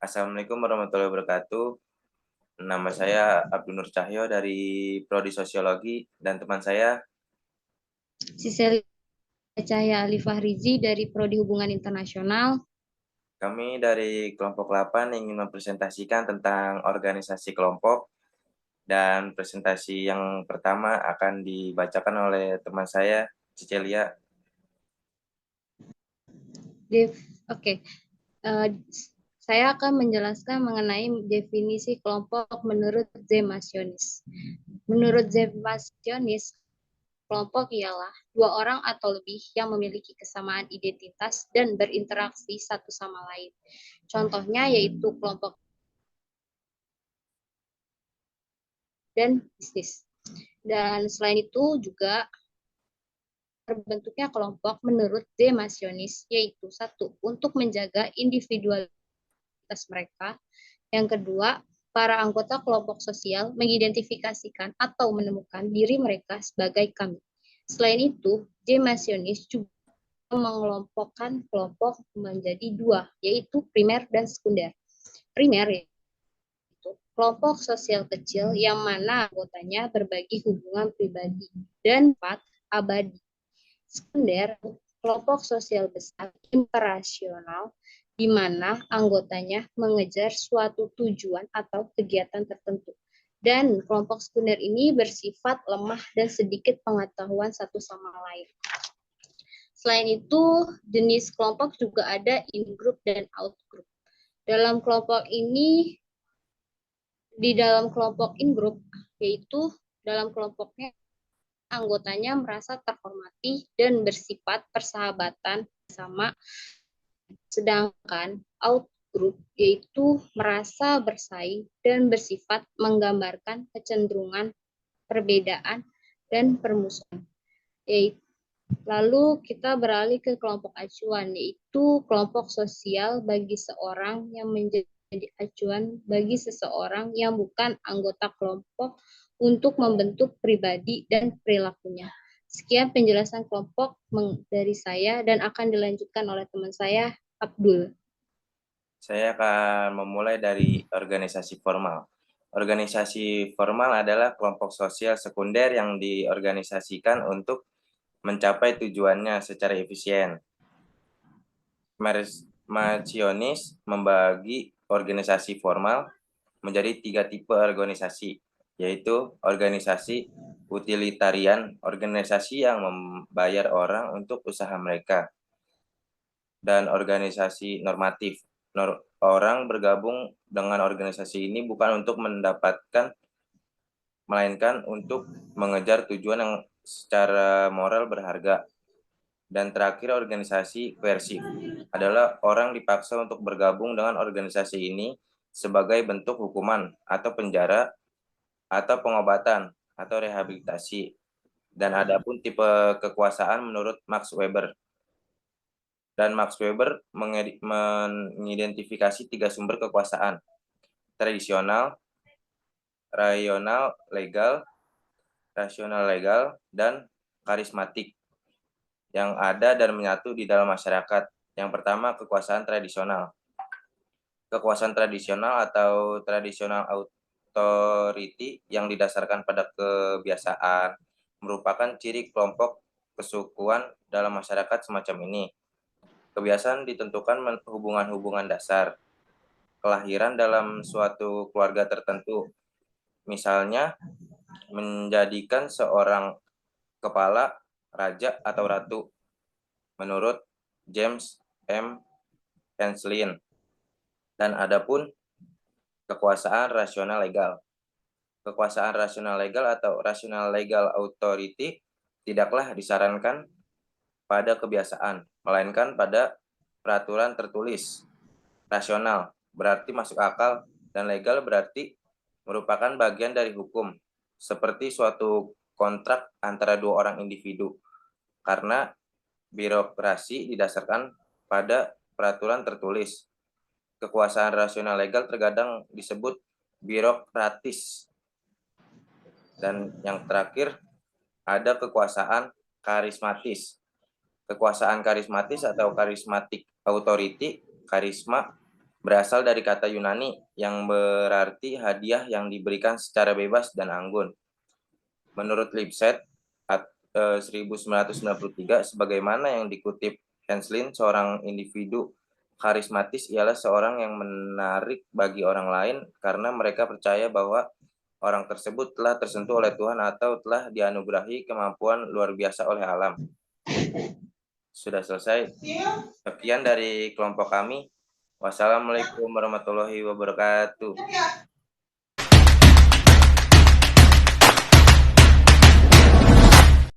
Assalamualaikum warahmatullahi wabarakatuh. Nama saya Abdul Nur Cahyo dari Prodi Sosiologi dan teman saya. Siselia Cahya Alif Fahrizi dari Prodi Hubungan Internasional. Kami dari kelompok 8 ingin mempresentasikan tentang organisasi kelompok, dan presentasi yang pertama akan dibacakan oleh teman saya, Cicelia. Oke. Saya akan menjelaskan mengenai definisi kelompok menurut Zemasionis. Menurut Zemasionis, kelompok ialah dua orang atau lebih yang memiliki kesamaan identitas dan berinteraksi satu sama lain. Contohnya yaitu kelompok dan bisnis. Dan selain itu juga terbentuknya kelompok menurut Zemasionis yaitu satu, untuk menjaga individualitas mereka. Yang kedua, para anggota kelompok sosial mengidentifikasikan atau menemukan diri mereka sebagai kami. Selain itu, Zemasionis juga mengelompokkan kelompok menjadi dua, yaitu primer dan sekunder. Primer yaitu kelompok sosial kecil yang mana anggotanya berbagi hubungan pribadi dan abadi. Sekunder, kelompok sosial besar imperasional di mana anggotanya mengejar suatu tujuan atau kegiatan tertentu. Dan kelompok sekunder ini bersifat lemah dan sedikit pengetahuan satu sama lain. Selain itu, jenis kelompok juga ada in-group dan out-group. Dalam kelompok ini, di dalam kelompok in-group, yaitu dalam kelompoknya anggotanya merasa terhormati dan bersifat persahabatan sama. Sedangkan out group yaitu merasa bersaing dan bersifat menggambarkan kecenderungan perbedaan dan permusuhan. Lalu kita beralih ke kelompok acuan, yaitu kelompok sosial bagi seorang yang menjadi acuan bagi seseorang yang bukan anggota kelompok untuk membentuk pribadi dan perilakunya. Sekian penjelasan kelompok dari saya dan akan dilanjutkan oleh teman saya, Abdul. Saya akan memulai dari organisasi formal. Organisasi formal adalah kelompok sosial sekunder yang diorganisasikan untuk mencapai tujuannya secara efisien. Zemasionis membagi organisasi formal menjadi 3 tipe organisasi, yaitu organisasi utilitarian, organisasi yang membayar orang untuk usaha mereka, dan organisasi normatif. Orang bergabung dengan organisasi ini bukan untuk mendapatkan, melainkan untuk mengejar tujuan yang secara moral berharga. Dan terakhir, organisasi koersif adalah orang dipaksa untuk bergabung dengan organisasi ini sebagai bentuk hukuman atau penjara atau pengobatan atau rehabilitasi. Dan adapun tipe kekuasaan menurut Max Weber. Dan Max Weber mengidentifikasi 3 sumber kekuasaan: tradisional, rasional legal, dan karismatik, yang ada dan menyatu di dalam masyarakat. Yang pertama, kekuasaan tradisional. Kekuasaan tradisional atau tradisional authority yang didasarkan pada kebiasaan merupakan ciri kelompok kesukuan dalam masyarakat semacam ini. Kebiasaan ditentukan hubungan-hubungan dasar, kelahiran dalam suatu keluarga tertentu, misalnya menjadikan seorang kepala, raja atau ratu, menurut James M. Henslin. Dan adapun kekuasaan rasional legal. Kekuasaan rasional legal atau rational legal authority tidaklah disarankan pada kebiasaan, melainkan pada peraturan tertulis. Rasional berarti masuk akal, dan legal berarti merupakan bagian dari hukum, seperti suatu kontrak antara dua orang individu, karena birokrasi didasarkan pada peraturan tertulis. Kekuasaan rasional legal terkadang disebut birokratis. Dan yang terakhir, ada kekuasaan karismatis. Kekuasaan karismatis atau charismatic authority, karisma berasal dari kata Yunani yang berarti hadiah yang diberikan secara bebas dan anggun. Menurut Lipset 1993, sebagaimana yang dikutip Henslin, seorang individu karismatis ialah seorang yang menarik bagi orang lain karena mereka percaya bahwa orang tersebut telah tersentuh oleh Tuhan atau telah dianugerahi kemampuan luar biasa oleh alam. Sudah selesai. Sekian dari kelompok kami. Wassalamualaikum warahmatullahi wabarakatuh.